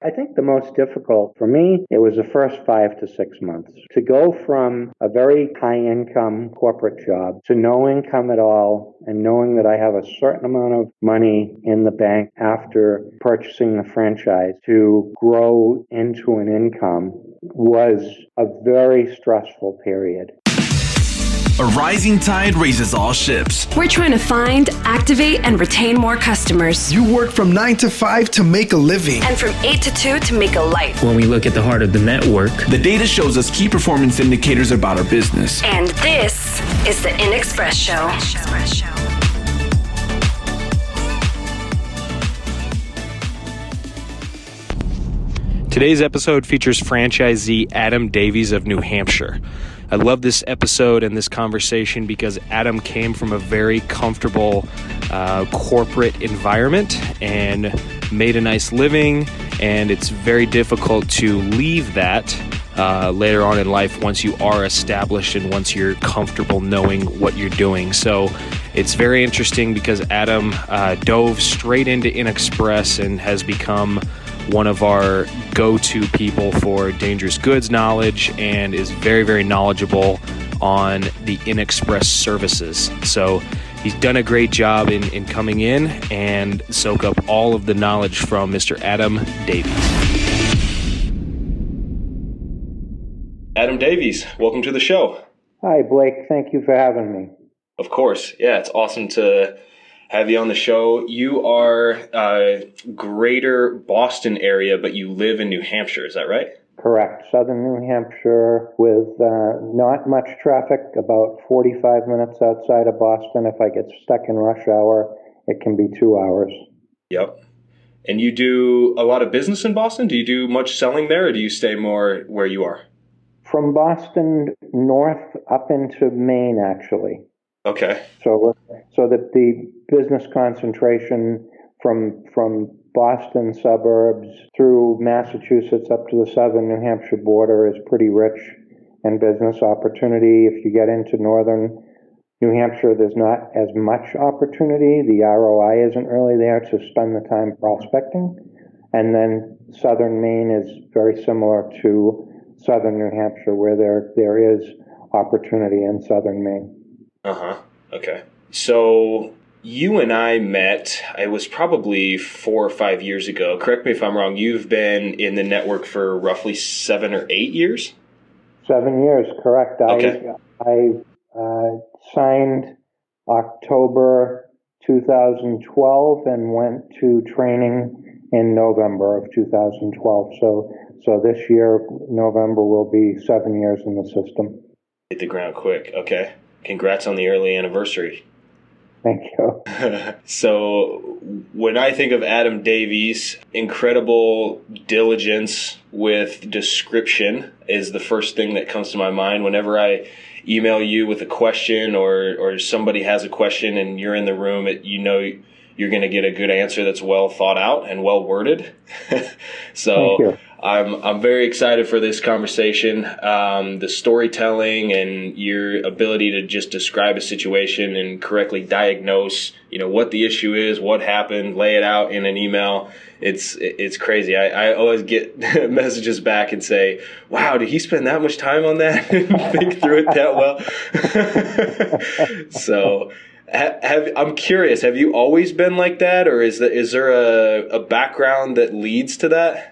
I think the most difficult for me, it was the first 5 to 6 months. To go from a very high income corporate job to no income at all and knowing that I have a certain amount of money in the bank after purchasing the franchise to grow into an income was a very stressful period. A rising tide raises all ships. We're trying to find, activate, and retain more customers. You work from 9 to 5 to make a living. And from 8 to 2 to make a life. When we look at the heart of the network, the data shows us key performance indicators about our business. And this is the InXpress Show. Today's episode features franchisee Adam Davies of New Hampshire. I love this episode and this conversation because Adam came from a very comfortable corporate environment and made a nice living, and it's very difficult to leave that later on in life once you are established and once you're comfortable knowing what you're doing. So it's very interesting because Adam dove straight into InXpress and has become one of our go-to people for dangerous goods knowledge and is very, very knowledgeable on the InXpress services. So he's done a great job in coming in and soak up all of the knowledge from Mr. Adam Davies. Adam Davies, welcome to the show. Hi, Blake. Thank you for having me. Of course. Yeah, it's awesome to have you on the show. You are greater Boston area, but you live in New Hampshire. Is that right? Correct. Southern New Hampshire with not much traffic, about 45 minutes outside of Boston. If I get stuck in rush hour, it can be 2 hours. Yep. And you do a lot of business in Boston? Do you do much selling there, or do you stay more where you are? From Boston north up into Maine, actually. Okay. So that the business concentration from Boston suburbs through Massachusetts up to the southern New Hampshire border is pretty rich in business opportunity. If you get into northern New Hampshire, there's not as much opportunity. The ROI isn't really there to spend the time prospecting. And then southern Maine is very similar to southern New Hampshire, where there is opportunity in southern Maine. Okay. So you and I met, it was probably 4 or 5 years ago. Correct me if I'm wrong. You've been in the network for roughly 7 or 8 years? 7 years, correct. Okay. I signed October 2012 and went to training in November of 2012. So this year, November, will be 7 years in the system. Hit the ground quick. Okay. Congrats on the early anniversary. Thank you. So when I think of Adam Davies, incredible diligence with description is the first thing that comes to my mind. Whenever I email you with a question or somebody has a question and you're in the room, you're going to get a good answer that's well thought out and well worded. So thank you. I'm very excited for this conversation. The storytelling and your ability to just describe a situation and correctly diagnose, what the issue is, what happened, lay it out in an email. It's crazy. I always get messages back and say, wow, did he spend that much time on that and think through it that well? So I'm curious, have you always been like that, or is there a background that leads to that?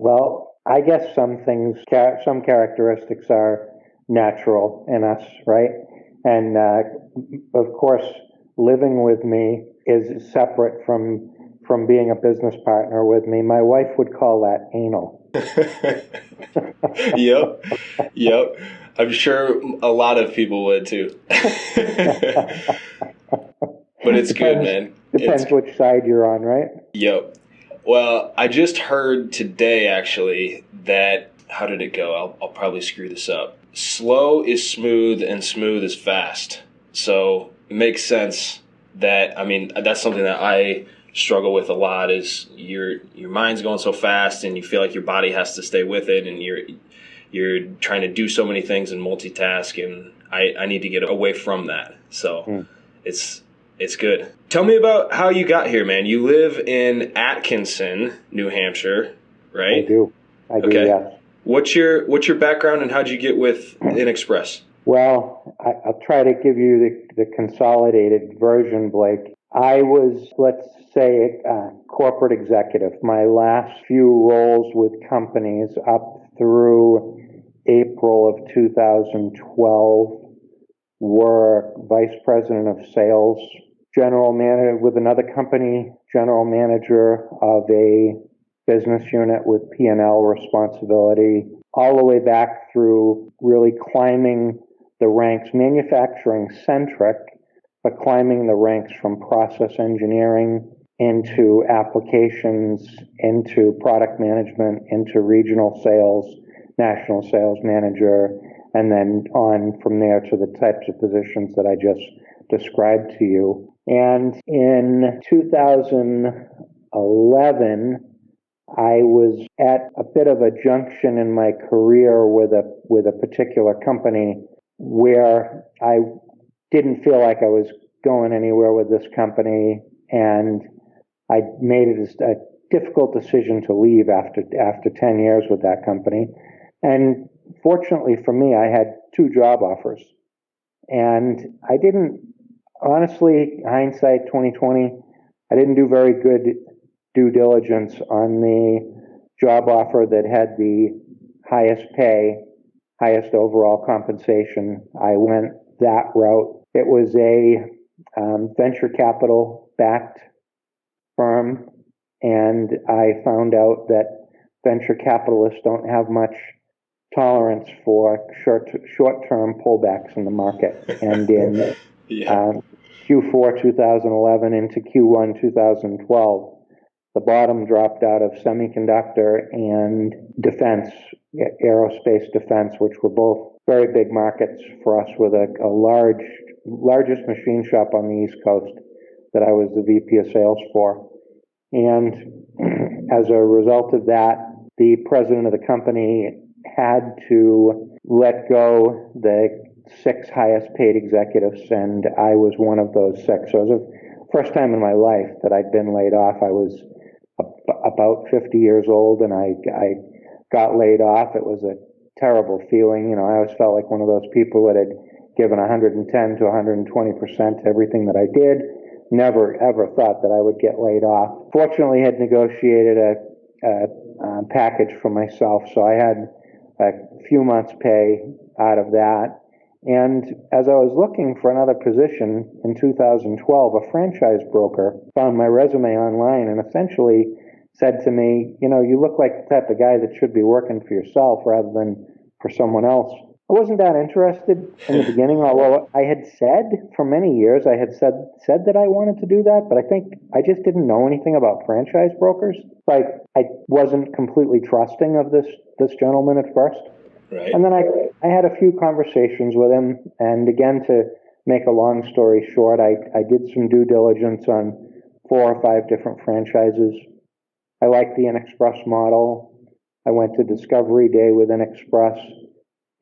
Well, I guess some characteristics are natural in us, right? And of course, living with me is separate from being a business partner with me. My wife would call that anal. Yep. I'm sure a lot of people would too. But it's good, man. Depends which side you're on, right? Yep. Well, I just heard today, actually, that, how did it go? I'll probably screw this up. Slow is smooth and smooth is fast. So it makes sense that, that's something that I struggle with a lot is your mind's going so fast and you feel like your body has to stay with it and you're trying to do so many things and multitask, and I need to get away from that. So it's good. Tell me about how you got here, man. You live in Atkinson, New Hampshire. right? I do, Okay. yes. What's your background and how'd you get with InXpress? Well, I'll try to give you the consolidated version, Blake. I was, let's say, a corporate executive. My last few roles with companies up through April of 2012 were vice president of sales, general manager with another company, general manager of a business unit with P&L responsibility, all the way back through really climbing the ranks, manufacturing centric, but climbing the ranks from process engineering into applications, into product management, into regional sales, national sales manager, and then on from there to the types of positions that I just described to you. And in 2011, I was at a bit of a junction in my career with a particular company where I didn't feel like I was going anywhere with this company, and I made it a difficult decision to leave after 10 years with that company. And fortunately for me, I had 2 job offers, and I didn't, honestly, hindsight 2020, I didn't do very good due diligence on the job offer that had the highest pay, highest overall compensation. I went that route. It was a venture capital backed firm, and I found out that venture capitalists don't have much tolerance for short-term pullbacks in the market. And in Q4 2011 into Q1 2012, the bottom dropped out of semiconductor and defense, aerospace defense, which were both very big markets for us, with a largest machine shop on the East Coast that I was the VP of sales for. And as a result of that, the president of the company had to let go the 6 highest paid executives, and I was one of those 6. So it was the first time in my life that I'd been laid off. I was about 50 years old, and I got laid off. It was a terrible feeling. I always felt like one of those people that had given 110 to 120% to everything that I did. Never, ever thought that I would get laid off. Fortunately, had negotiated a package for myself, so I had a few months' pay out of that. And as I was looking for another position in 2012, a franchise broker found my resume online and essentially said to me, you look like the type of guy that should be working for yourself rather than for someone else. I wasn't that interested in the beginning, although I had said for many years, I had said that I wanted to do that, but I think I just didn't know anything about franchise brokers. Like, I wasn't completely trusting of this gentleman at first. Right. And then I had a few conversations with him, and again, to make a long story short, I did some due diligence on 4 or 5 different franchises. I liked the InXpress model. I went to Discovery Day with InXpress,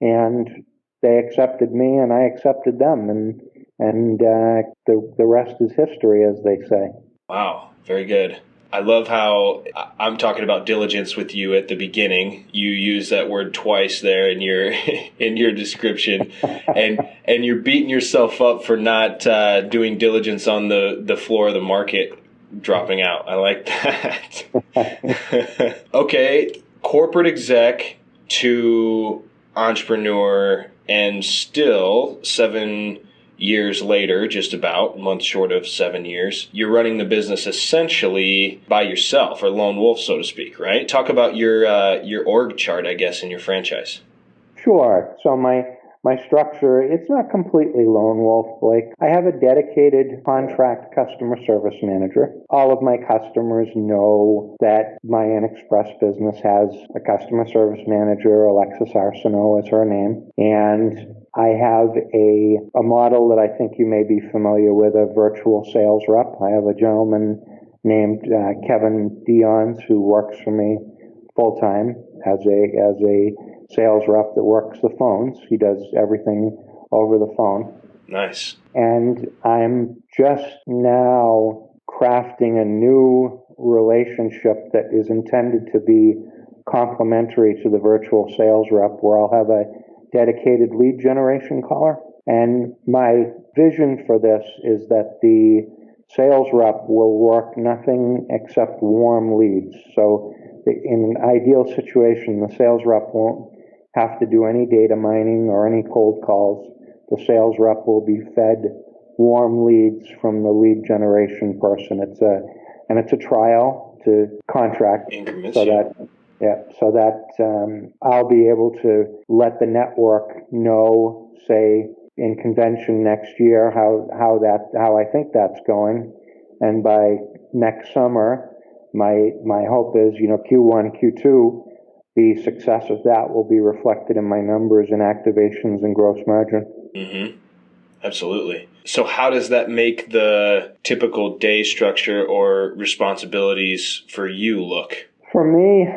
and they accepted me, and I accepted them, and the rest is history, as they say. Wow, very good. I love how I'm talking about diligence with you at the beginning. You use that word twice there in your in your description, and you're beating yourself up for not doing diligence on the floor of the market dropping out. I like that. Okay, corporate exec to entrepreneur, and still 7 years later, just about a month short of 7 years, you're running the business essentially by yourself, or lone wolf, so to speak, right? Talk about your org chart, I guess, in your franchise. Sure. So my structure, it's not completely lone wolf, Blake. I have a dedicated contract customer service manager. All of my customers know that my InXpress business has a customer service manager. Alexis Arsenault is her name. And I have a model that I think you may be familiar with, a virtual sales rep. I have a gentleman named Kevin Dions who works for me full-time as a sales rep that works the phones. He does everything over the phone. Nice. And I'm just now crafting a new relationship that is intended to be complementary to the virtual sales rep, where I'll have a dedicated lead generation caller. And my vision for this is that the sales rep will work nothing except warm leads. So in an ideal situation, the sales rep won't have to do any data mining or any cold calls. The sales rep will be fed warm leads from the lead generation person. It's a trial to contract, Increments, so that I'll be able to let the network know, say, in convention next year how I think that's going, and by next summer, my hope is, Q1, Q2, the success of that will be reflected in my numbers and activations and gross margin. Mm-hmm. Absolutely. So how does that make the typical day structure or responsibilities for you look? For me,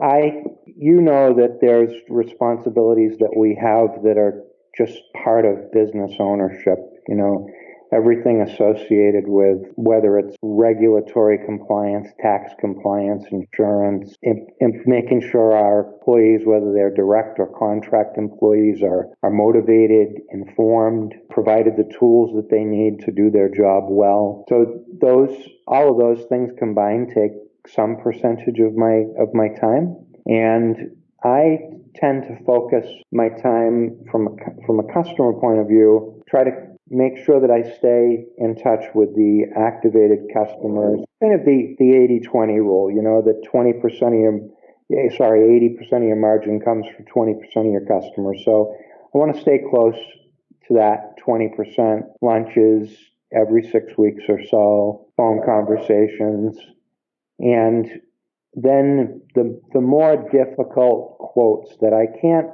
that there's responsibilities that we have that are just part of business ownership. Everything associated with whether it's regulatory compliance, tax compliance, insurance, making sure our employees, whether they're direct or contract employees, are motivated, informed, provided the tools that they need to do their job well. So all of those things combined take some percentage of my time, and I tend to focus my time from a customer point of view, try to make sure that I stay in touch with the activated customers. Kind of the 80-20 rule, that 80% of your margin comes from 20% of your customers. So I want to stay close to that 20%, lunches every 6 weeks or so, phone conversations, and then the more difficult quotes that I can't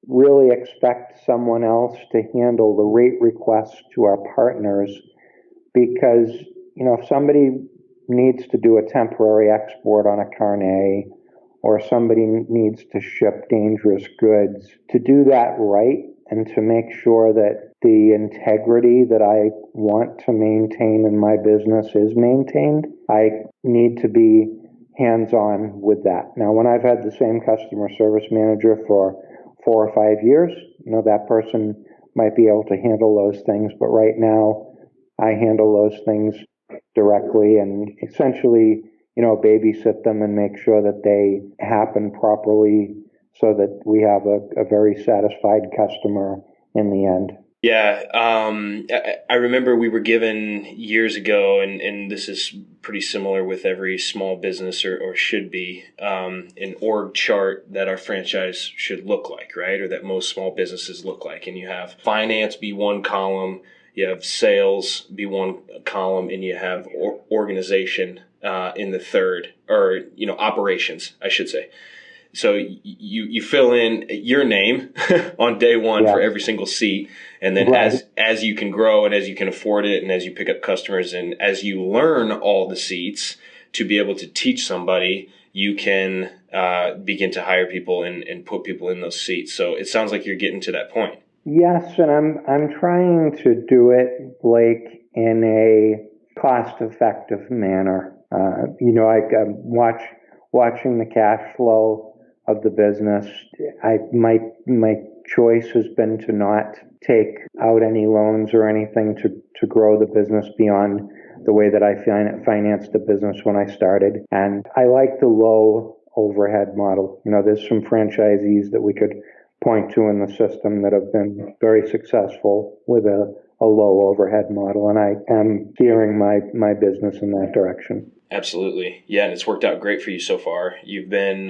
really expect someone else to handle, the rate requests to our partners, because if somebody needs to do a temporary export on a carnet, or somebody needs to ship dangerous goods, to do that right and to make sure that the integrity that I want to maintain in my business is maintained, I need to be hands-on with that. Now, when I've had the same customer service manager for 4 or 5 years, that person might be able to handle those things, but right now I handle those things directly and essentially, babysit them and make sure that they happen properly so that we have a very satisfied customer in the end. Yeah, I remember we were given years ago, and this is pretty similar with every small business, or should be, an org chart that our franchise should look like, right? Or that most small businesses look like. And you have finance be one column, you have sales be one column, and you have organization in the third, or, operations, I should say. So you fill in your name on day one for every single seat. And then as you can grow and as you can afford it and as you pick up customers and as you learn all the seats to be able to teach somebody, you can begin to hire people and put people in those seats. So it sounds like you're getting to that point. Yes, and I'm trying to do it, Blake, in a cost-effective manner. Watching the cash flow of the business, my choice has been to not take out any loans or anything to grow the business beyond the way that I financed the business when I started. And I like the low overhead model. There's some franchisees that we could point to in the system that have been very successful with a low overhead model, and I am steering my business in that direction. Absolutely. Yeah, and it's worked out great for you so far. You've been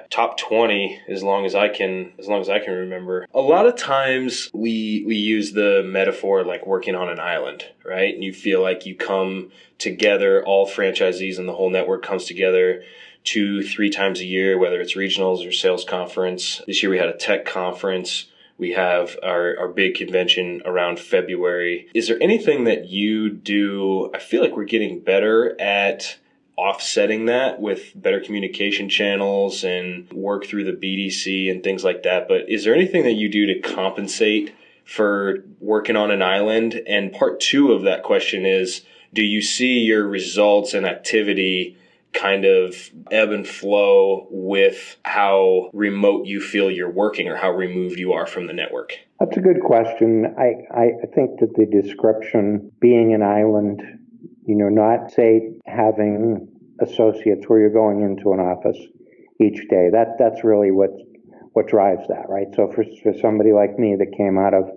top 20 as long as I can remember. A lot of times we use the metaphor like working on an island, right? And you feel like you come together, all franchisees and the whole network comes together 2-3 times a year, whether it's regionals or sales conference. This year we had a tech conference. We have our big convention around February. Is there anything that you do? I feel like we're getting better at offsetting that with better communication channels and work through the BDC and things like that. But is there anything that you do to compensate for working on an island? And part 2 of that question is, do you see your results and activity kind of ebb and flow with how remote you feel you're working or how removed you are from the network? That's a good question. I think that the description, being an island, not say having associates where you're going into an office each day, that's really what drives that, right? So for somebody like me that came out of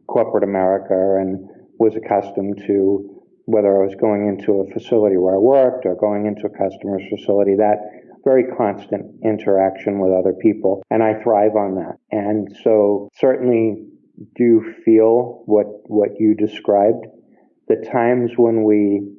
corporate America and was accustomed to, whether I was going into a facility where I worked or going into a customer's facility, that very constant interaction with other people, and I thrive on that. And so certainly do feel what you described. The times when we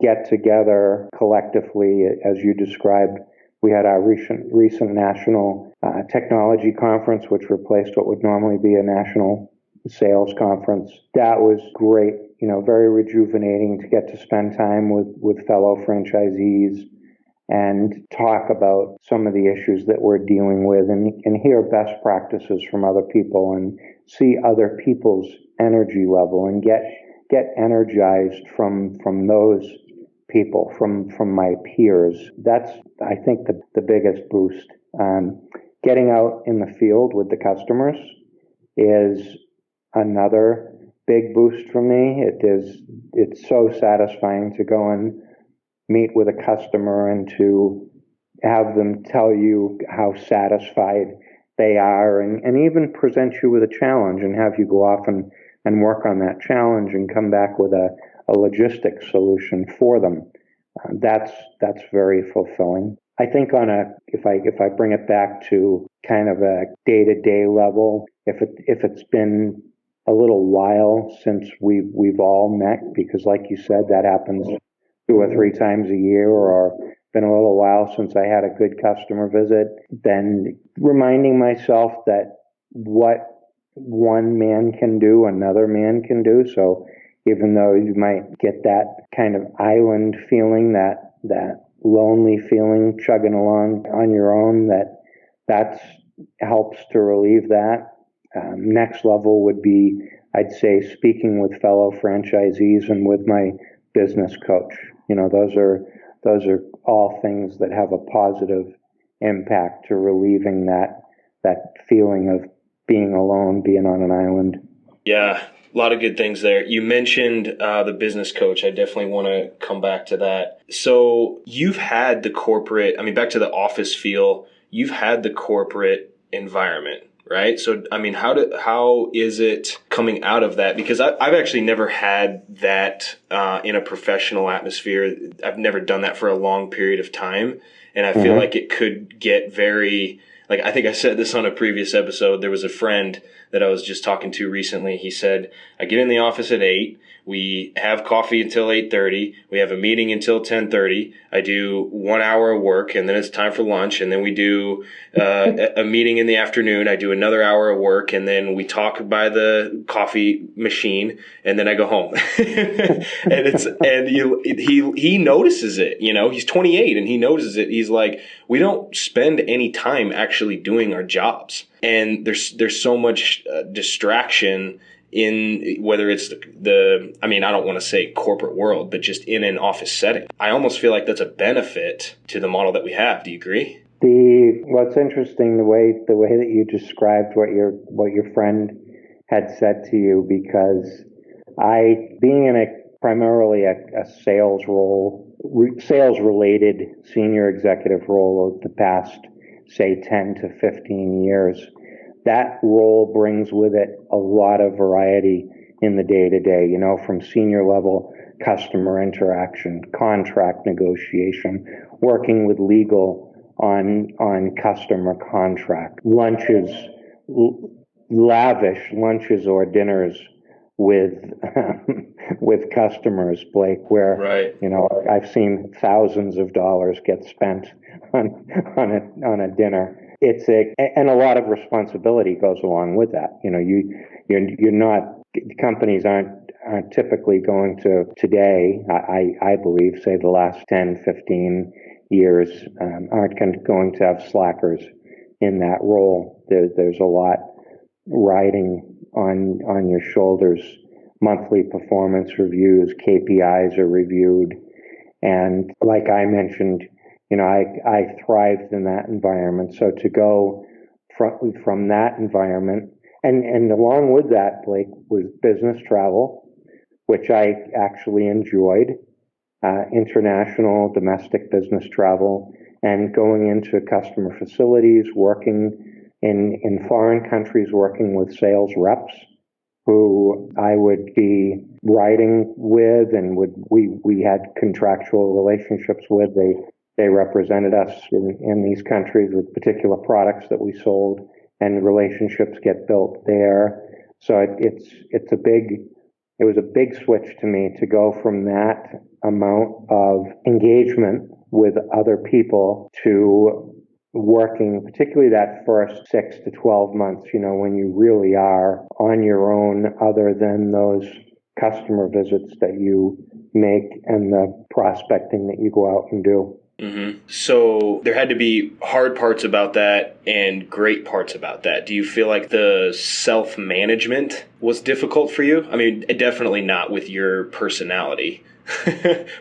get together collectively, as you described, we had our recent national technology conference, which replaced what would normally be a national sales conference. That was great, very rejuvenating to get to spend time with fellow franchisees and talk about some of the issues that we're dealing with and hear best practices from other people and see other people's energy level and get energized from those people, from my peers. That's, I think, the biggest boost. Getting out in the field with the customers is another big boost for me. It's so satisfying to go and meet with a customer and to have them tell you how satisfied they are and even present you with a challenge and have you go off and work on that challenge and come back with a logistics solution for them. That's very fulfilling. I think if I bring it back to kind of a day-to-day level, if it's been a little while since we've all met, because like you said, that happens 2 or 3 times a year, or been a little while since I had a good customer visit, then reminding myself that what one man can do, another man can do. So even though you might get that kind of island feeling, that lonely feeling chugging along on your own, that helps to relieve that. Next level would be, I'd say, speaking with fellow franchisees and with my business coach. Those are all things that have a positive impact to relieving that feeling of being alone, being on an island. Yeah, a lot of good things there. You mentioned the business coach. I definitely want to come back to that. So you've had the corporate, back to the office feel, you've had the corporate environment, right? So, how is it coming out of that? Because I've actually never had that in a professional atmosphere. I've never done that for a long period of time. And I feel like it could get very, I think I said this on a previous episode. There was a friend that I was just talking to recently. He said, I get in the office at 8. We have coffee until 8:30. We have a meeting until 10:30. I do 1 hour of work, and then it's time for lunch. And then we do a meeting in the afternoon. I do another hour of work, and then we talk by the coffee machine, and then I go home. He notices it. He's 28, and he notices it. He's like, we don't spend any time actually doing our jobs, and there's so much distraction in whether it's I don't want to say corporate world, but just in an office setting. I almost feel like that's a benefit to the model that we have. Do you agree? What's interesting, the way that you described what your friend had said to you, because being in primarily a sales role, sales related senior executive role of the past, say, 10 to 15 years, that role brings with it a lot of variety in the day-to-day, from senior level customer interaction, contract negotiation, working with legal on customer contract, lunches, lavish lunches or dinners with customers, Blake, where right. I've seen thousands of dollars get spent on a dinner. And a lot of responsibility goes along with that. You're not, companies aren't typically going to today, I believe, say the last 10, 15 years, aren't going to have slackers in that role. There's a lot riding on your shoulders. Monthly performance reviews, KPIs are reviewed. And like I mentioned, I thrived in that environment. So to go from that environment, and along with that, Blake, was business travel, which I actually enjoyed, international, domestic business travel, and going into customer facilities, working in foreign countries, working with sales reps who I would be riding with, and we had contractual relationships with. They represented us in these countries with particular products that we sold, and relationships get built there. So it was a big switch to me to go from that amount of engagement with other people to working, particularly that first 6 to 12 months, when you really are on your own, other than those customer visits that you make and the prospecting that you go out and do. Mm-hmm. So there had to be hard parts about that and great parts about that. Do you feel like the self-management was difficult for you? I mean, definitely not with your personality.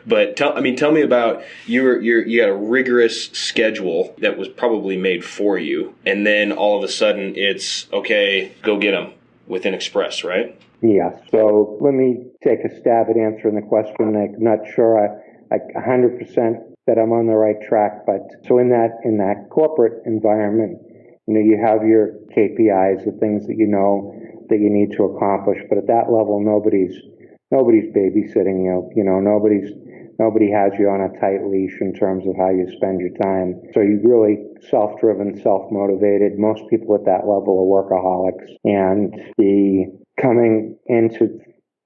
But tell me about you had a rigorous schedule that was probably made for you, and then all of a sudden it's okay, go get them with InXpress, right? Yeah. So let me take a stab at answering the question. I'm not sure I 100% that I'm on the right track, but so in that corporate environment, you have your KPIs, the things that that you need to accomplish, but at that level, nobody's babysitting you. Nobody has you on a tight leash in terms of how you spend your time. So you're really self-driven, self-motivated. Most people at that level are workaholics, and the coming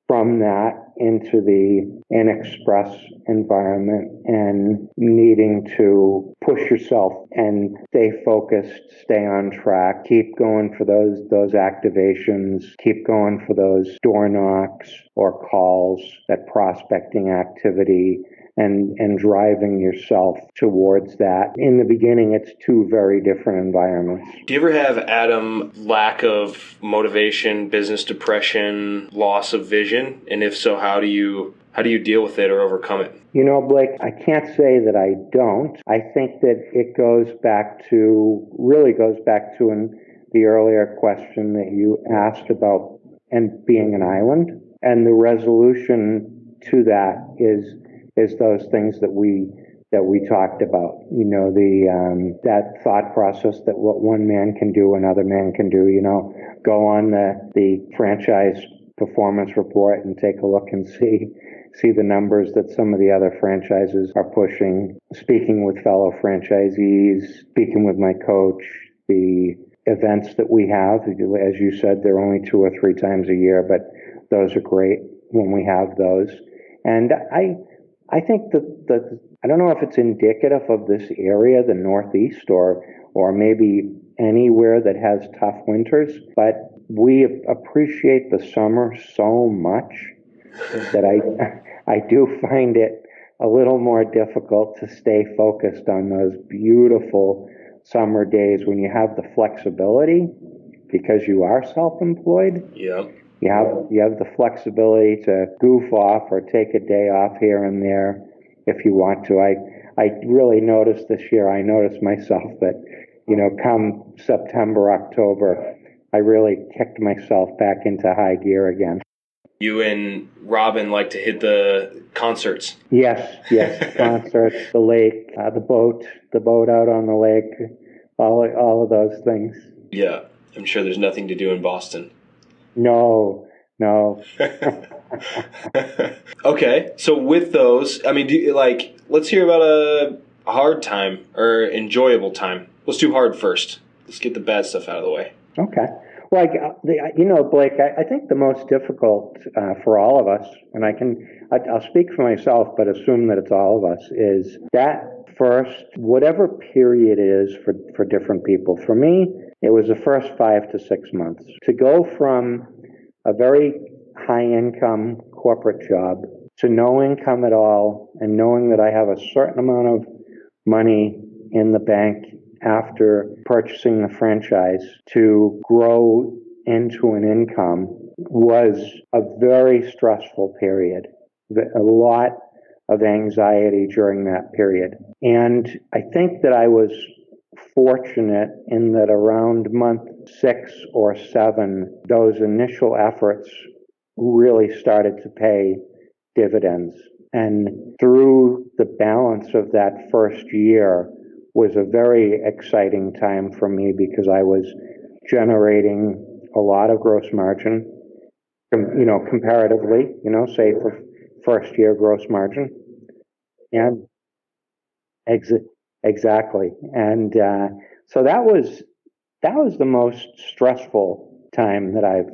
from that into the InXpress environment and needing to push yourself and stay focused, stay on track, keep going for those activations, keep going for those door knocks or calls, that prospecting activity, and driving yourself towards that. In the beginning, it's two very different environments. Do you ever have, Adam, lack of motivation, business depression, loss of vision? And if so, how do you deal with it or overcome it? Blake, I can't say that I don't. I think that it goes back to in the earlier question that you asked about and being an island. And the resolution to that is those things that we talked about. That thought process that what one man can do, another man can do. Go on the franchise performance report and take a look and see the numbers that some of the other franchises are pushing. Speaking with fellow franchisees, speaking with my coach, the events that we have, as you said, they're only 2 or 3 times a year, but those are great when we have those. And I think that I don't know if it's indicative of this area, the Northeast, or maybe anywhere that has tough winters, but we appreciate the summer so much that I do find it a little more difficult to stay focused on those beautiful summer days when you have the flexibility because you are self-employed. Yeah. You have the flexibility to goof off or take a day off here and there if you want to. I really noticed this year, I noticed myself that, come September, October, I really kicked myself back into high gear again. You and Robin like to hit the concerts. Yes, concerts, the lake, the boat out on the lake, all of those things. Yeah, I'm sure there's nothing to do in Boston. No. Okay, so with those, let's hear about a hard time or enjoyable time. Let's do hard first. Let's get the bad stuff out of the way. Okay. Well, Blake, I think the most difficult for all of us, and I'll speak for myself, but assume that it's all of us, is that first, whatever period it is for different people. For me, it was the first 5 to 6 months. To go from a very high-income corporate job to no income at all, and knowing that I have a certain amount of money in the bank after purchasing the franchise to grow into an income was a very stressful period. A lot of anxiety during that period. And I think that I was fortunate in that around month 6 or 7, those initial efforts really started to pay dividends. And through the balance of that first year was a very exciting time for me because I was generating a lot of gross margin, comparatively, say for first year gross margin. And exactly. And so that was the most stressful time that I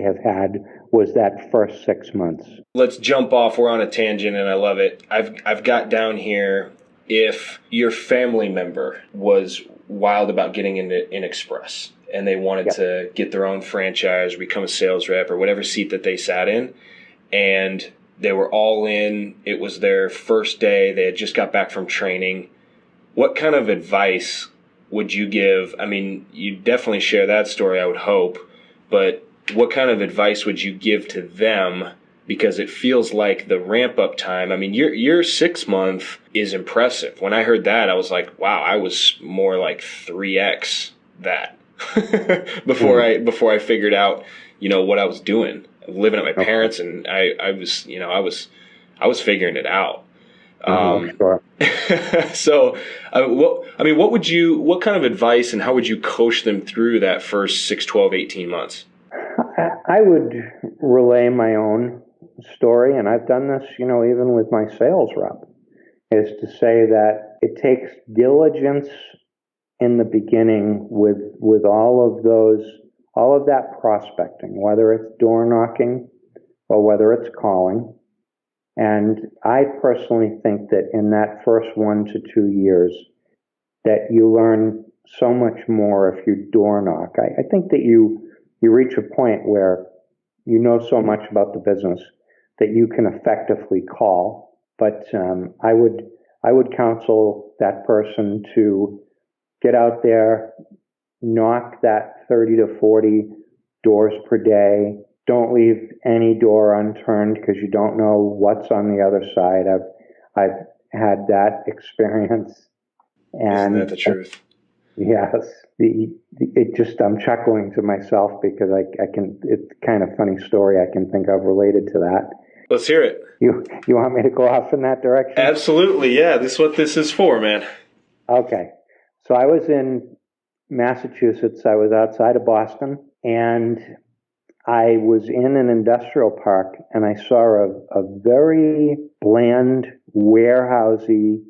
have had, was that first 6 months. Let's jump off. We're on a tangent, and I love it. I've got down here, if your family member was wild about getting into InXpress and they wanted to get their own franchise, become a sales rep, or whatever seat that they sat in, and they were all in, it was their first day, they had just got back from training, what kind of advice would you give? I mean, you definitely share that story, I would hope, but what kind of advice would you give to them? Because it feels like the ramp-up time, I mean, your 6 month is impressive. When I heard that, I was like, wow, I was more like 3x that before I figured out, what I was doing. Living at my parents, and I was figuring it out. Sure. So, what kind of advice and how would you coach them through that first 6, 12, 18 months? I would relay my own story, and I've done this, even with my sales rep, is to say that it takes diligence in the beginning with all of that prospecting, whether it's door knocking or whether it's calling. And I personally think that in that first 1 to 2 years that you learn so much more if you door knock. I think that you reach a point where you know so much about the business that you can effectively call. But I would counsel that person to get out there, knock that 30 to 40 doors per day. Don't leave any door unturned because you don't know what's on the other side. I've had that experience. And isn't that the truth? Yes. I'm chuckling to myself because it's kind of funny story I can think of related to that. Let's hear it. You want me to go off in that direction? Absolutely, yeah. This is what this is for, man. Okay. So I was in Massachusetts. I was outside of Boston, and I was in an industrial park, and I saw a very bland, warehousey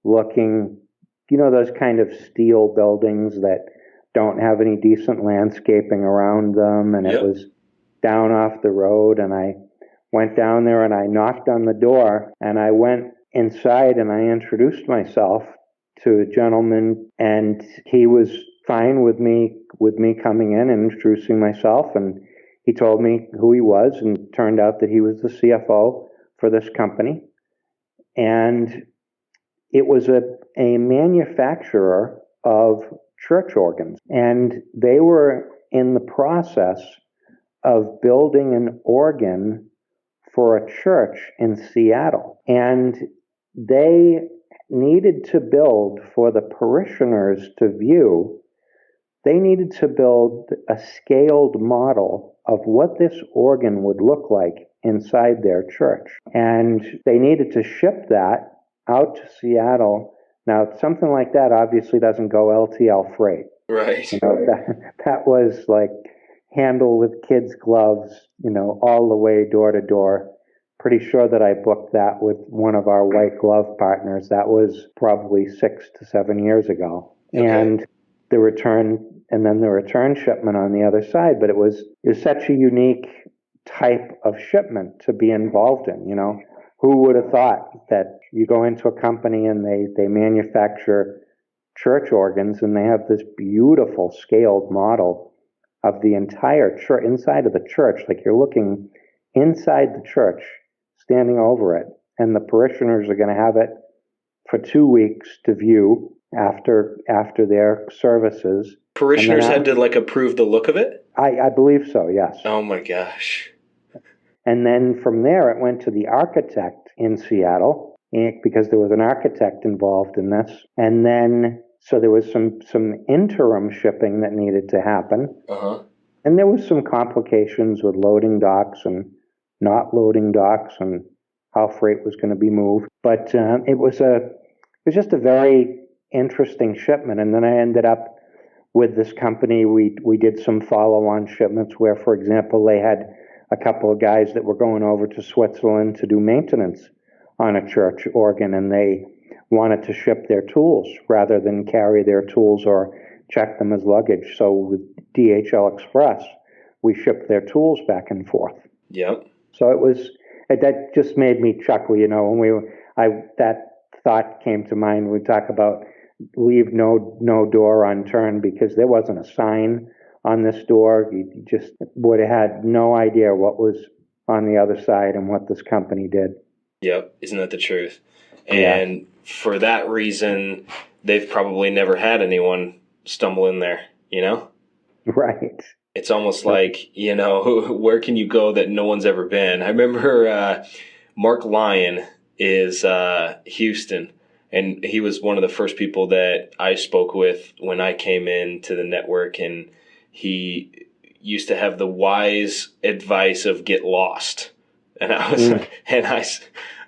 looking, those kind of steel buildings that don't have any decent landscaping around them, and It was down off the road, and I went down there and I knocked on the door, and I went inside and I introduced myself to a gentleman, and he was fine with me coming in and introducing myself, and he told me who he was, and it turned out that he was the CFO for this company. And it was a manufacturer of church organs, and they were in the process of building an organ for a church in Seattle. And they needed to build, for the parishioners to view, they needed to build a scaled model of what this organ would look like inside their church. And they needed to ship that out to Seattle. Now, something like that obviously doesn't go LTL freight. Right. That was like handle with kids' gloves, all the way door to door. Pretty sure that I booked that with one of our white glove partners. That was probably 6 to 7 years ago. Okay. And the return shipment on the other side. But it was such a unique type of shipment to be involved in. Who would have thought that you go into a company and they manufacture church organs, and they have this beautiful scaled model of the entire church, inside of the church, like you're looking inside the church, standing over it, and the parishioners are going to have it for 2 weeks to view after their services. Parishioners had to approve the look of it? I believe so, yes. Oh my gosh. And then from there, it went to the architect in Seattle, because there was an architect involved in this. And then, so there was some interim shipping that needed to happen. Uh-huh. And there was some complications with loading docks and not loading docks and how freight was going to be moved. But it was just a very interesting shipment. And then I ended up with this company. We did some follow-on shipments where, for example, they had a couple of guys that were going over to Switzerland to do maintenance on a church organ, and they wanted to ship their tools rather than carry their tools or check them as luggage. So with DHL Express, we shipped their tools back and forth. Yep. So that just made me chuckle, when that thought came to mind. We talk about leave no door unturned, because there wasn't a sign on this door. You just would have had no idea what was on the other side and what this company did. Yep. Isn't that the truth? And for that reason, they've probably never had anyone stumble in there, Right. It's almost like, where can you go that no one's ever been? I remember Mark Lyon is Houston, and he was one of the first people that I spoke with when I came into the network, and he used to have the wise advice of get lost. And I was,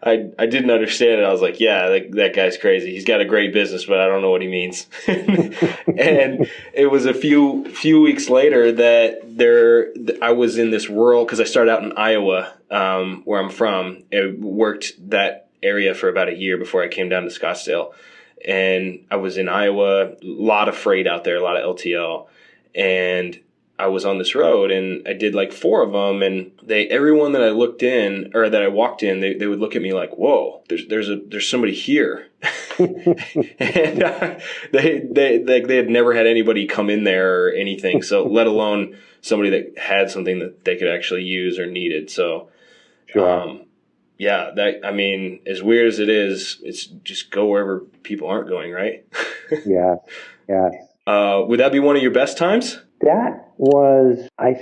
I didn't understand it. I was like, yeah, that guy's crazy. He's got a great business, but I don't know what he means. And it was a few weeks later that I was in this rural, because I started out in Iowa, where I'm from. I worked that area for about a year before I came down to Scottsdale. And I was in Iowa, a lot of freight out there, a lot of LTL. And I was on this road, and I did like 4 of them, and everyone that I looked in, or that I walked in, they would look at me like, whoa, there's somebody here. And they had never had anybody come in there or anything. So let alone somebody that had something that they could actually use or needed. So, Sure. As weird as it is, it's just go wherever people aren't going, right? Yeah. Would that be one of your best times? That was, I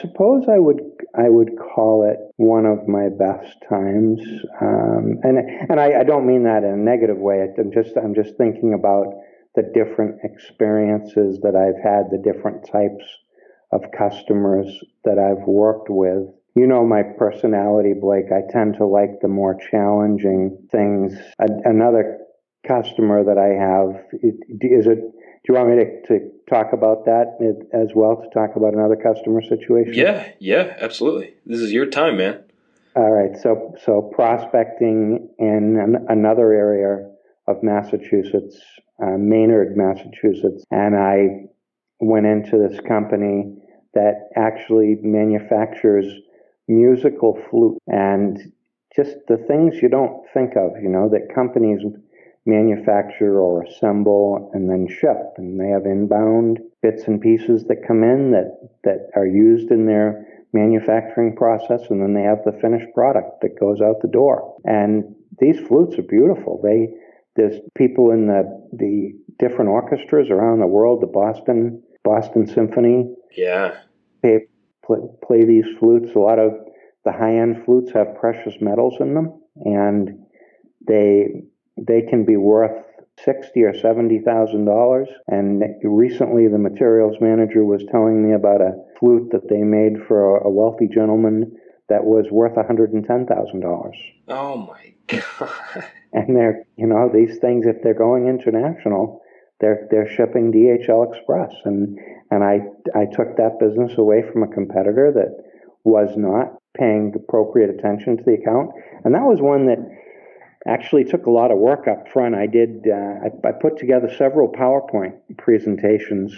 suppose I would call it one of my best times, and I don't mean that in a negative way. I'm just thinking about the different experiences that I've had, the different types of customers that I've worked with. My personality, Blake. I tend to like the more challenging things. Another customer that I have do you want me to talk about that as well, to talk about another customer situation? Yeah, absolutely. This is your time, man. All right. So prospecting in another area of Massachusetts, Maynard, Massachusetts, and I went into this company that actually manufactures musical flute, and just the things you don't think of, that companies manufacture or assemble and then ship, and they have inbound bits and pieces that come in that are used in their manufacturing process, and then they have the finished product that goes out the door. And these flutes are beautiful. There's people in the different orchestras around the world, the Boston Symphony. Yeah. They play these flutes. A lot of the high-end flutes have precious metals in them, and they can be worth $60,000 or $70,000. And recently, the materials manager was telling me about a flute that they made for a wealthy gentleman that was worth $110,000. Oh my God! And they're, these things, if they're going international, they're shipping DHL Express. And I took that business away from a competitor that was not paying appropriate attention to the account, and that was one that actually took a lot of work up front. I put together several PowerPoint presentations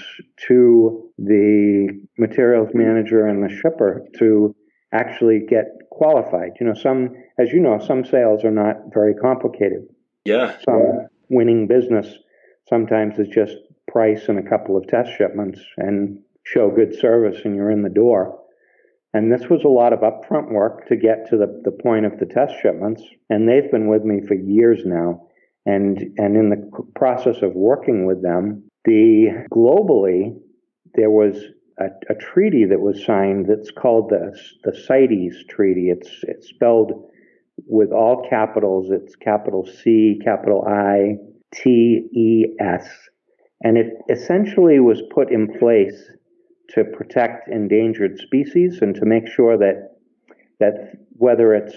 to the materials manager and the shipper to actually get qualified. Some sales are not very complicated. Yeah. Some winning business sometimes is just price and a couple of test shipments and show good service and you're in the door. And this was a lot of upfront work to get to the point of the test shipments. And they've been with me for years now. And in the process of working with them, globally, there was a treaty that was signed that's called the CITES Treaty. It's spelled with all capitals. It's capital C, capital I, TES. And it essentially was put in place to protect endangered species and to make sure that whether it's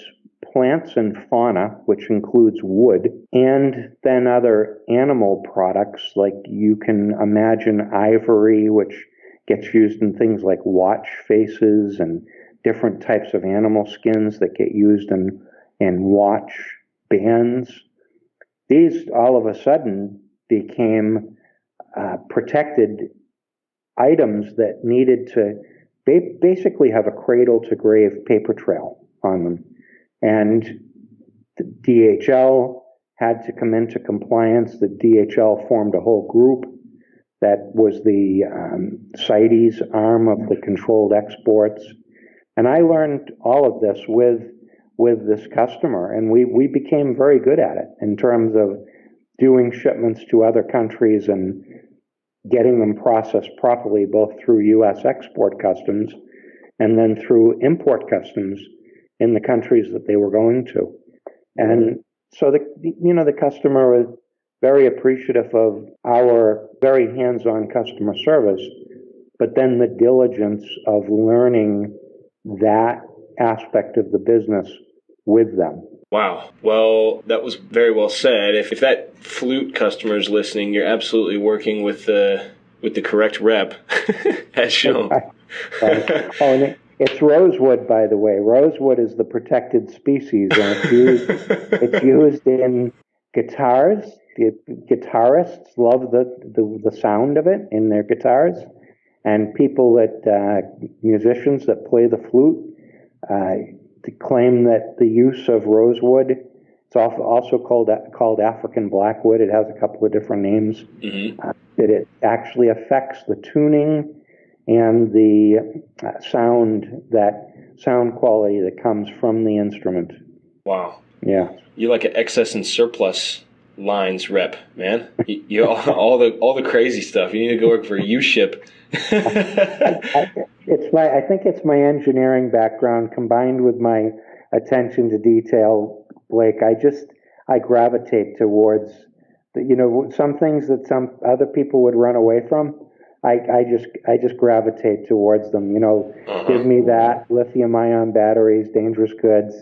plants and fauna, which includes wood, and then other animal products, like you can imagine ivory, which gets used in things like watch faces and different types of animal skins that get used in watch bands. These all of a sudden became protected items that needed to basically have a cradle to grave paper trail on them. And the DHL had to come into compliance. The DHL formed a whole group that was the CITES arm of the controlled exports. And I learned all of this with this customer, and we became very good at it in terms of doing shipments to other countries and getting them processed properly, both through U.S. export customs and then through import customs in the countries that they were going to. And so the customer was very appreciative of our very hands-on customer service, but then the diligence of learning that aspect of the business with them. Wow. Well, that was very well said. If that flute customer is listening, you're absolutely working with the correct rep, as shown. And it's rosewood, by the way. Rosewood is the protected species, and it's used in guitars. The guitarists love the sound of it in their guitars, and musicians that play the flute claim that the use of rosewood, it's also called African blackwood. It has a couple of different names. Mm-hmm. That it actually affects the tuning and the sound quality that comes from the instrument. Wow. Yeah. You're like an excess and surplus lines rep, man. You all the crazy stuff. You need to go work for a U-ship. I think it's my engineering background combined with my attention to detail, Blake. I gravitate towards some things that some other people would run away from. I just gravitate towards them. Give me that lithium-ion batteries, dangerous goods.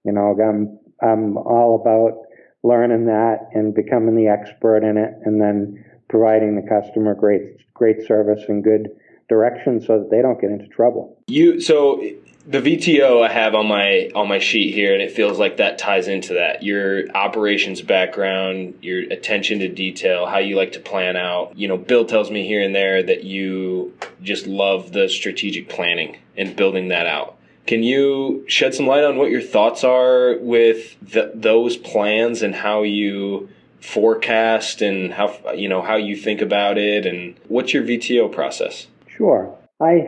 I'm all about learning that and becoming the expert in it, and then providing the customer great service and good direction so that they don't get into trouble. So the VTO I have on my sheet here, and it feels like that ties into that. Your operations background, your attention to detail, how you like to plan out. Bill tells me here and there that you just love the strategic planning and building that out. Can you shed some light on what your thoughts are with those plans and how you forecast and how you think about it, and what's your VTO process? Sure. I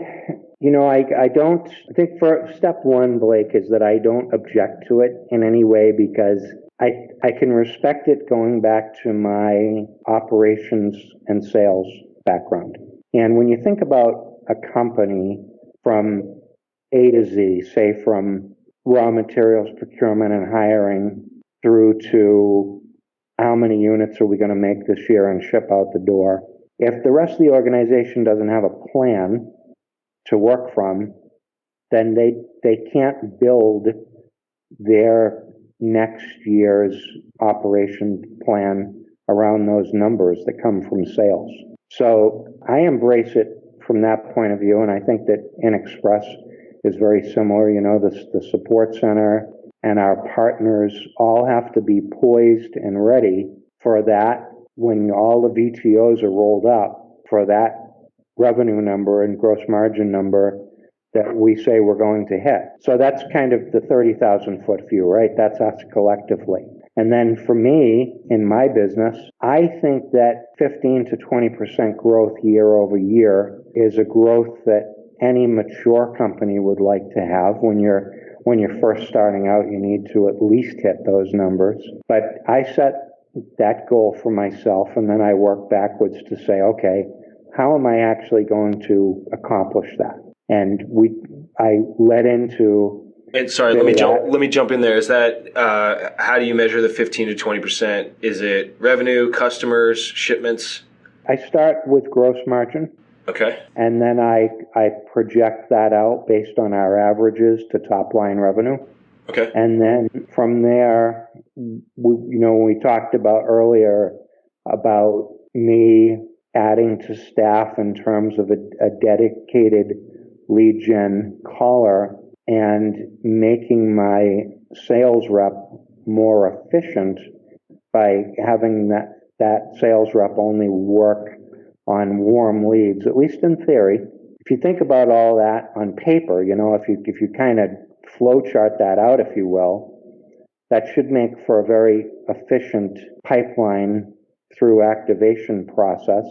think for step one, Blake, is that I don't object to it in any way, because I can respect it going back to my operations and sales background. And when you think about a company from A to Z, say from raw materials procurement and hiring through to how many units are we going to make this year and ship out the door, if the rest of the organization doesn't have a plan to work from, then they can't build their next year's operation plan around those numbers that come from sales. So I embrace it from that point of view, and I think that InXpress is very similar. The support center and our partners all have to be poised and ready for that when all the VTOs are rolled up, for that revenue number and gross margin number that we say we're going to hit. So that's kind of the 30,000 foot view, right? That's us collectively. And then for me, in my business, I think that 15 to 20% growth year over year is a growth that any mature company would like to have. When you're first starting out, you need to at least hit those numbers. But I set that goal for myself, and then I work backwards to say, okay, how am I actually going to accomplish that? And I led into And sorry, let me jump in there. Is that how do you measure the 15 to 20%? Is it revenue, customers, shipments? I start with gross margin. Okay. And then I project that out based on our averages to top line revenue. Okay. And then from there, when we talked about earlier about me adding to staff in terms of a dedicated lead gen caller and making my sales rep more efficient by having that sales rep only work on warm leads, at least in theory. If you think about all that on paper, if you kind of flow chart that out, if you will, that should make for a very efficient pipeline through activation process.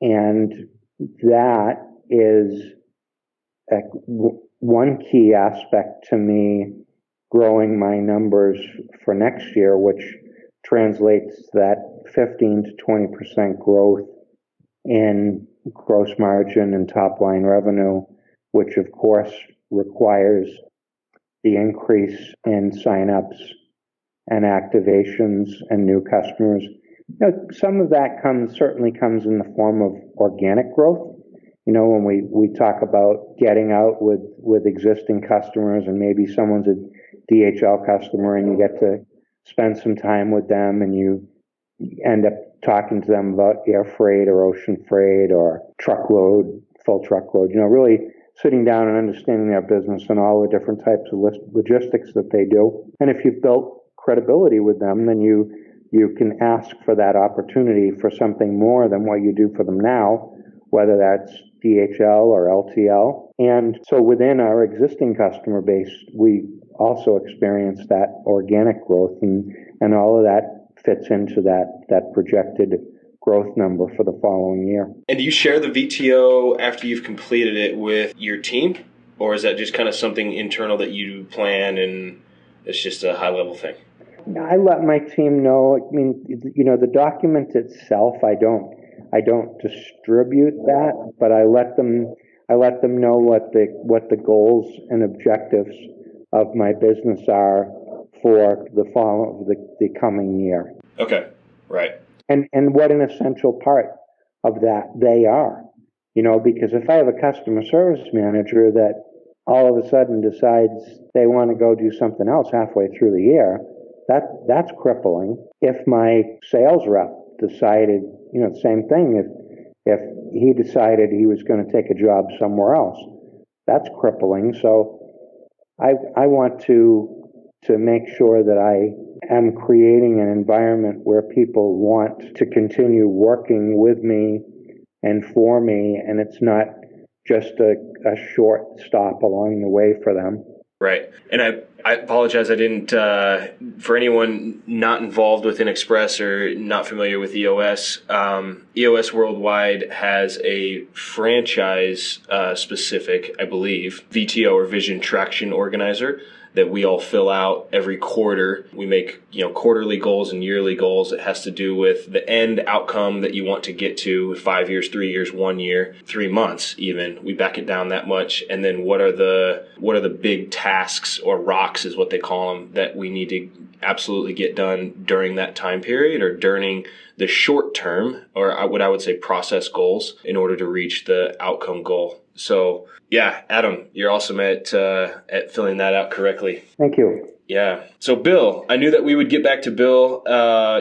And that is one key aspect to me growing my numbers for next year, which translates that 15 to 20% growth in gross margin and top line revenue, which of course requires the increase in signups and activations and new customers. Some of that certainly comes in the form of organic growth. When we talk about getting out with existing customers, and maybe someone's a DHL customer and you get to spend some time with them and you end up talking to them about air freight or ocean freight or truckload, full truckload, really sitting down and understanding their business and all the different types of logistics that they do. And if you've built credibility with them, then you can ask for that opportunity for something more than what you do for them now, whether that's DHL or LTL. And so within our existing customer base, we also experience that organic growth, and all of that fits into that projected growth number for the following year. And do you share the VTO after you've completed it with your team? Or is that just kind of something internal that you plan and it's just a high-level thing? I let my team know. I mean, the document itself, I don't distribute that, but I let them know what the goals and objectives of my business are for the coming year. Okay, right. And what an essential part of that they are. Because if I have a customer service manager that all of a sudden decides they want to go do something else halfway through the year, that's crippling. If my sales rep decided, the same thing, if he decided he was going to take a job somewhere else, that's crippling. So I want to make sure that I am creating an environment where people want to continue working with me and for me, and it's not just a short stop along the way for them. Right. And I apologize, I didn't, for anyone not involved with InXpress or not familiar with EOS, EOS Worldwide has a franchise specific, I believe, VTO or Vision Traction Organizer that we all fill out every quarter. We make, quarterly goals and yearly goals. It has to do with the end outcome that you want to get to, 5 years, 3 years, 1 year, 3 months even. We back it down that much. And then what are the big tasks, or rocks is what they call them, that we need to absolutely get done during that time period, or during the short term, or what I would say process goals, in order to reach the outcome goal. So yeah, Adam, you're awesome at filling that out correctly. Thank you. Yeah. So Bill, I knew that we would get back to Bill.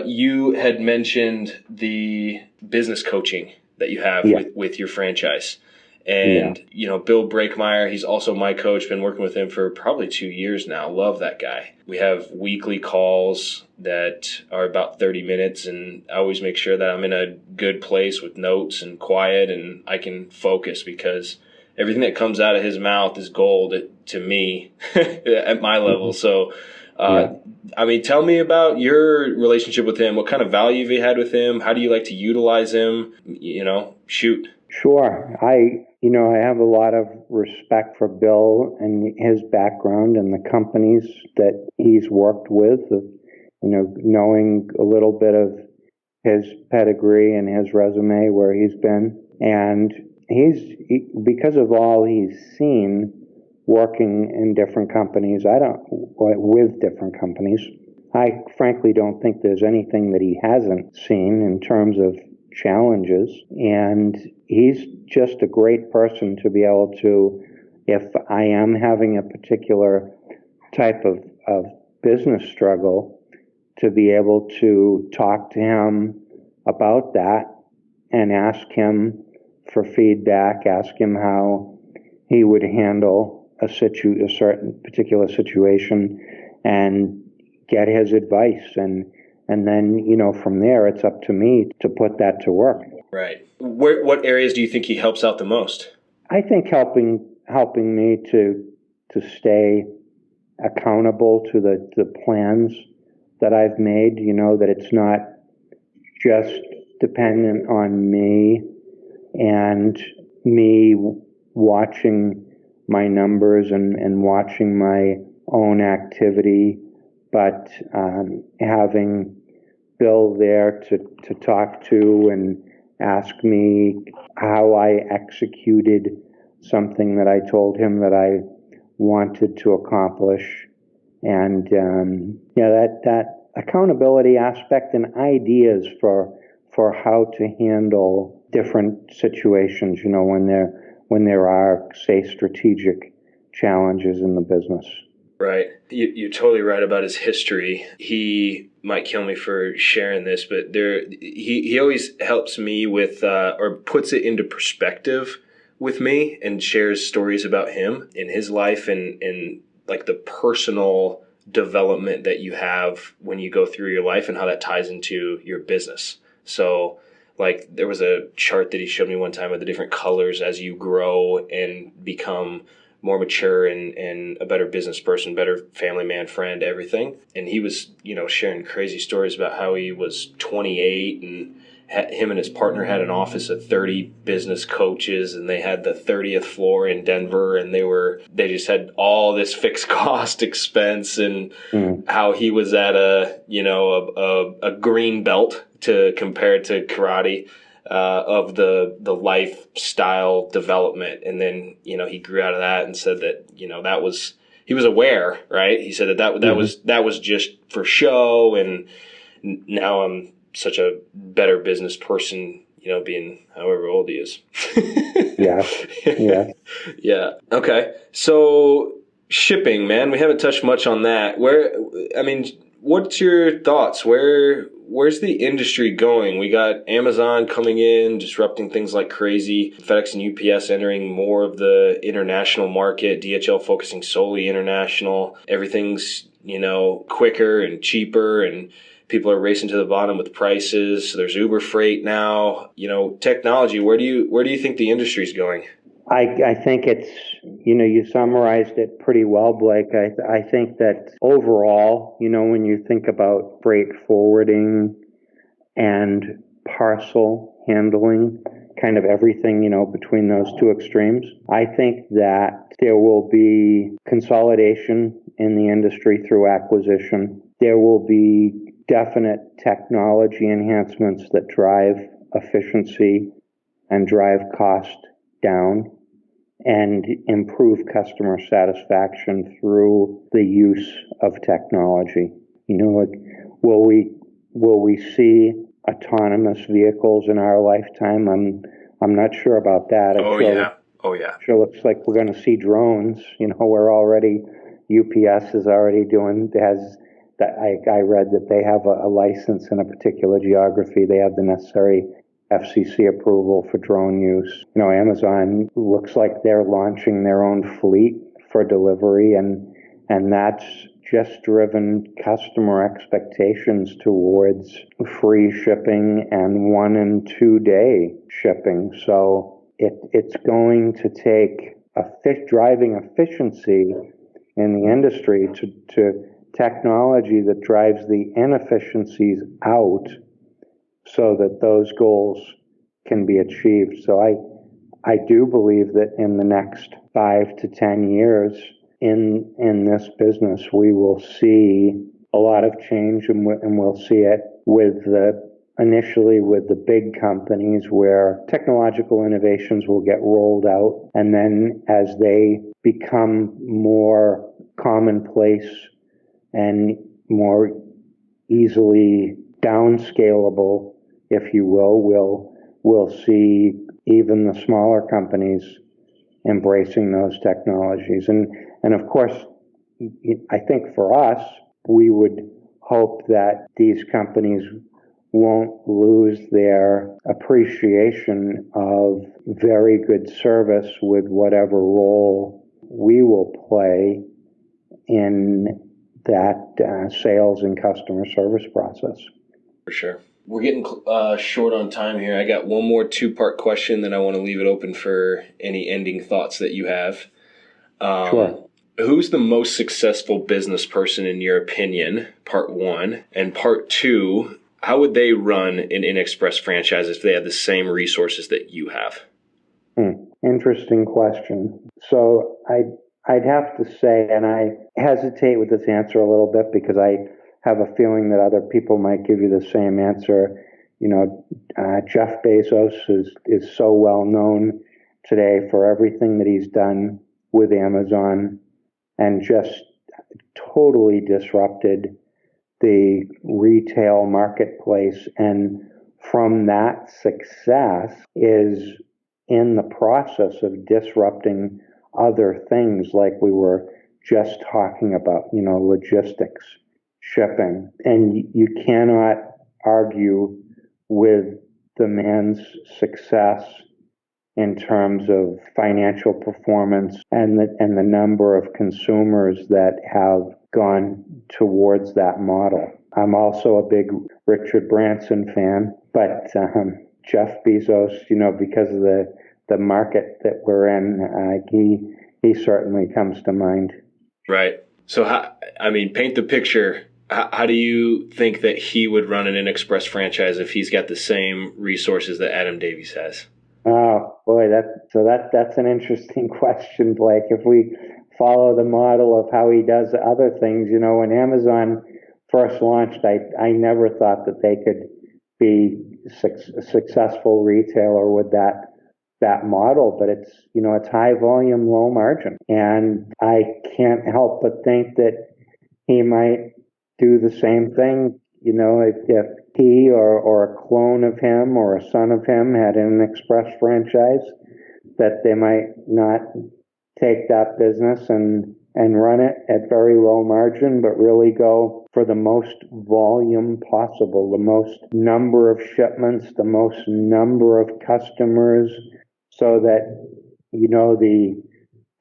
You had mentioned the business coaching that you have with your franchise. And, Bill Breakmeyer, he's also my coach, been working with him for probably 2 years now. Love that guy. We have weekly calls that are about 30 minutes, and I always make sure that I'm in a good place with notes and quiet, and I can focus, because everything that comes out of his mouth is gold to me at my level. So, tell me about your relationship with him. What kind of value have you had with him? How do you like to utilize him? Shoot. Sure. I have a lot of respect for Bill and his background and the companies that he's worked with, knowing a little bit of his pedigree and his resume where he's been. And because of all he's seen working in different companies. With different companies. I frankly don't think there's anything that he hasn't seen in terms of challenges. And he's just a great person to be able to, if I am having a particular type of business struggle, to be able to talk to him about that and ask him for feedback, ask him how he would handle a certain particular situation, and get his advice. And then, from there, it's up to me to put that to work. Right. What areas do you think he helps out the most? I think helping me to stay accountable to the plans that I've made, that it's not just dependent on me and me watching my numbers and watching my own activity, but having Bill there to talk to and ask me how I executed something that I told him that I wanted to accomplish. And that accountability aspect and ideas for how to handle different situations, when there are, say, strategic challenges in the business. Right. You're totally right about his history. He might kill me for sharing this, but he always helps me with or puts it into perspective with me and shares stories about him in his life and like the personal development that you have when you go through your life and how that ties into your business. So like there was a chart that he showed me one time of the different colors as you grow and become more mature and a better business person, better family man, friend, everything. And he was, sharing crazy stories about how he was 28 and him and his partner had an office of 30 business coaches, and they had the 30th floor in Denver, and they just had all this fixed cost expense, and how he was at a green belt to compare to karate. Of the lifestyle development. And then, he grew out of that and said that, he was aware, right? He said that was just for show. And now I'm such a better business person, being however old he is. Yeah. Yeah. Okay. So shipping, man, we haven't touched much on that. What's your thoughts? Where's the industry going? We got Amazon coming in, disrupting things like crazy. FedEx and UPS entering more of the international market. DHL focusing solely international. Everything's, quicker and cheaper, and people are racing to the bottom with prices. There's Uber Freight now. Technology. Where do you think the industry's going? I think it's, you summarized it pretty well, Blake. I think that overall, when you think about freight forwarding and parcel handling, kind of everything, between those two extremes, I think that there will be consolidation in the industry through acquisition. There will be definite technology enhancements that drive efficiency and drive cost down and improve customer satisfaction through the use of technology. Will we see autonomous vehicles in our lifetime? I'm not sure about that. Oh yeah. Sure looks like we're going to see drones. We're already, UPS is already I read that they have a license in a particular geography. They have the necessary FCC approval for drone use. Amazon looks like they're launching their own fleet for delivery, and that's just driven customer expectations towards free shipping and 1 and 2 day shipping. So it's going to take driving efficiency in the industry to technology that drives the inefficiencies out, so that those goals can be achieved. So I do believe that in the next 5 to 10 years in this business, we will see a lot of change, and we'll see it initially with the big companies where technological innovations will get rolled out, and then as they become more commonplace and more easily downscalable, if you will, we'll see even the smaller companies embracing those technologies. And of course, I think for us, we would hope that these companies won't lose their appreciation of very good service with whatever role we will play in that sales and customer service process. For sure. We're getting short on time here. I got one more two-part question, then I want to leave it open for any ending thoughts that you have. Sure. Who's the most successful business person in your opinion? Part one. And part two, how would they run an InXpress franchise if they had the same resources that you have? Interesting question. So I'd have to say, and I hesitate with this answer a little bit because I have a feeling that other people might give you the same answer. Jeff Bezos is so well known today for everything that he's done with Amazon and just totally disrupted the retail marketplace. And from that success is in the process of disrupting other things like we were just talking about, logistics, shipping. And you cannot argue with the man's success in terms of financial performance and the number of consumers that have gone towards that model. I'm also a big Richard Branson fan, but Jeff Bezos, because of the market that we're in, he certainly comes to mind. Right. So, paint the picture. How do you think that he would run an InXpress franchise if he's got the same resources that Adam Davies has? Oh boy, that's an interesting question, Blake. If we follow the model of how he does other things, when Amazon first launched, I never thought that they could be a successful retailer with that model, but it's high volume, low margin, and I can't help but think that he might do the same thing. If he or a clone of him or a son of him had an InXpress franchise, that they might not take that business and run it at very low margin, but really go for the most volume possible, the most number of shipments, the most number of customers, so that,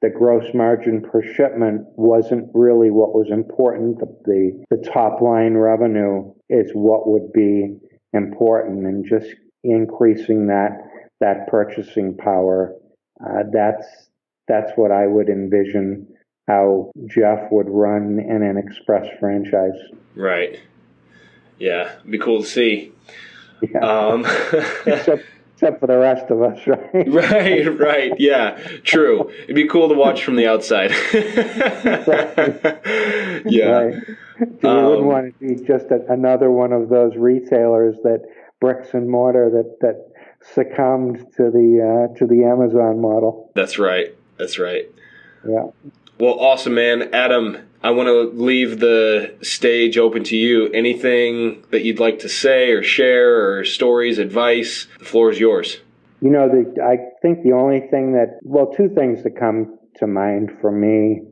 the gross margin per shipment wasn't really what was important. The top line revenue is what would be important, and just increasing that purchasing power. That's what I would envision how Jeff would run an InXpress franchise. Right. Yeah. It'd be cool to see. Yeah. Except for the rest of us, right? Right. Yeah, true. It'd be cool to watch from the outside. Yeah. Right. You wouldn't want to be just another one of those retailers that bricks and mortar that succumbed to the Amazon model. That's right. Yeah. Well, awesome, man. Adam, I want to leave the stage open to you. Anything that you'd like to say or share, or stories, advice, the floor is yours. I think the only thing two things that come to mind for me,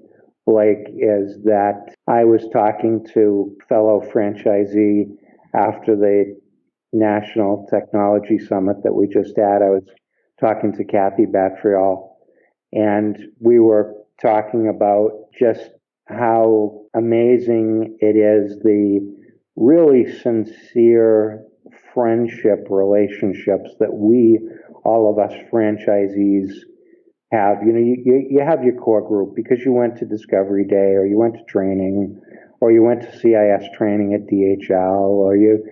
Blake, is that I was talking to fellow franchisee after the National Technology Summit that we just had. I was talking to Kathy Batrial, and we were talking about just how amazing it is, the really sincere friendship relationships that all of us franchisees have. You have your core group because you went to Discovery Day, or you went to training, or you went to CIS training at DHL, or you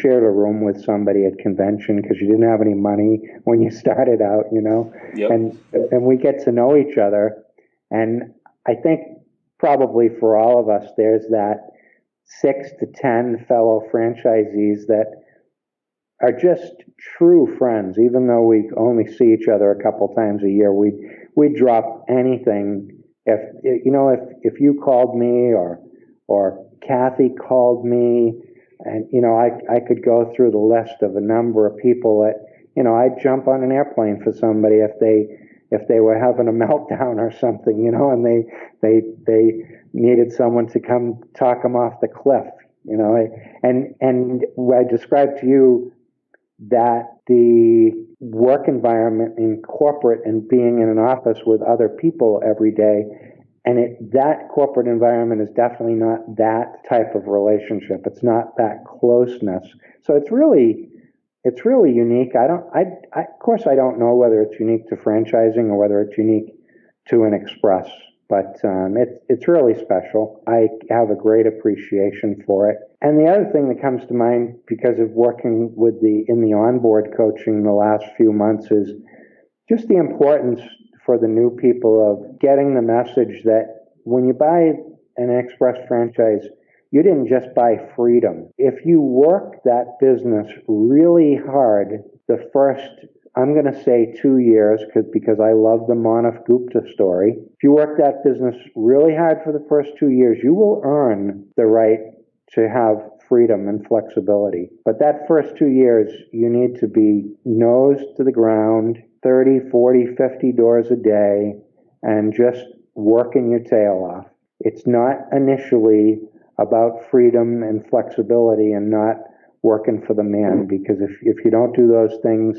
shared a room with somebody at convention because you didn't have any money when you started out, Yep. and we get to know each other. And I think probably for all of us, there's that 6 to 10 fellow franchisees that are just true friends. Even though we only see each other a couple times a year, we drop anything. If you called me or Kathy called me, and I could go through the list of a number of people that I'd jump on an airplane for somebody if they were having a meltdown or something, and they needed someone to come talk them off the cliff, and I described to you that the work environment in corporate and being in an office with other people every day, and that corporate environment is definitely not that type of relationship. It's not that closeness. So it's really unique. Of course, I don't know whether it's unique to franchising or whether it's unique to InXpress, but it's really special. I have a great appreciation for it. And the other thing that comes to mind, because of working in the onboard coaching the last few months, is just the importance for the new people of getting the message that when you buy an InXpress franchise, you didn't just buy freedom. If you work that business really hard the first, I'm going to say 2 years, because I love the Manav Gupta story. If you work that business really hard for the first 2 years, you will earn the right to have freedom and flexibility. But that first 2 years, you need to be nose to the ground, 30, 40, 50 doors a day, and just working your tail off. It's not initially about freedom and flexibility and not working for the man, because if you don't do those things,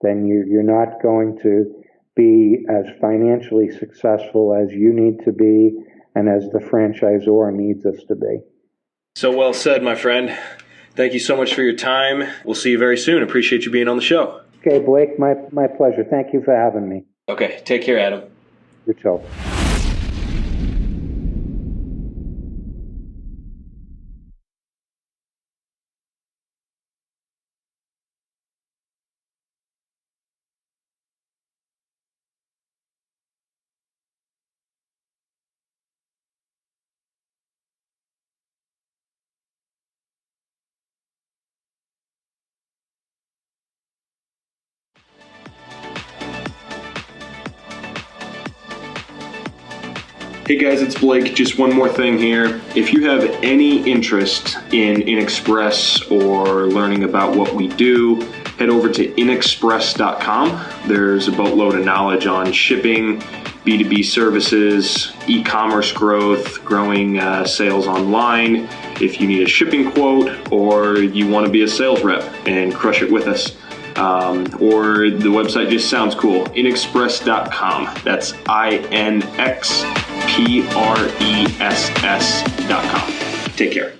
then you're not going to be as financially successful as you need to be and as the franchisor needs us to be. So well said, my friend. Thank you so much for your time. We'll see you very soon. Appreciate you being on the show. Okay, Blake, my pleasure. Thank you for having me. Okay, take care, Adam. You too. Hey guys, it's Blake. Just one more thing here. If you have any interest in InXpress or learning about what we do, head over to InXpress.com. There's a boatload of knowledge on shipping, B2B services, e-commerce growth, growing sales online. If you need a shipping quote or you want to be a sales rep and crush it with us, or the website just sounds cool, InXpress.com. That's InXpress.com. Take care.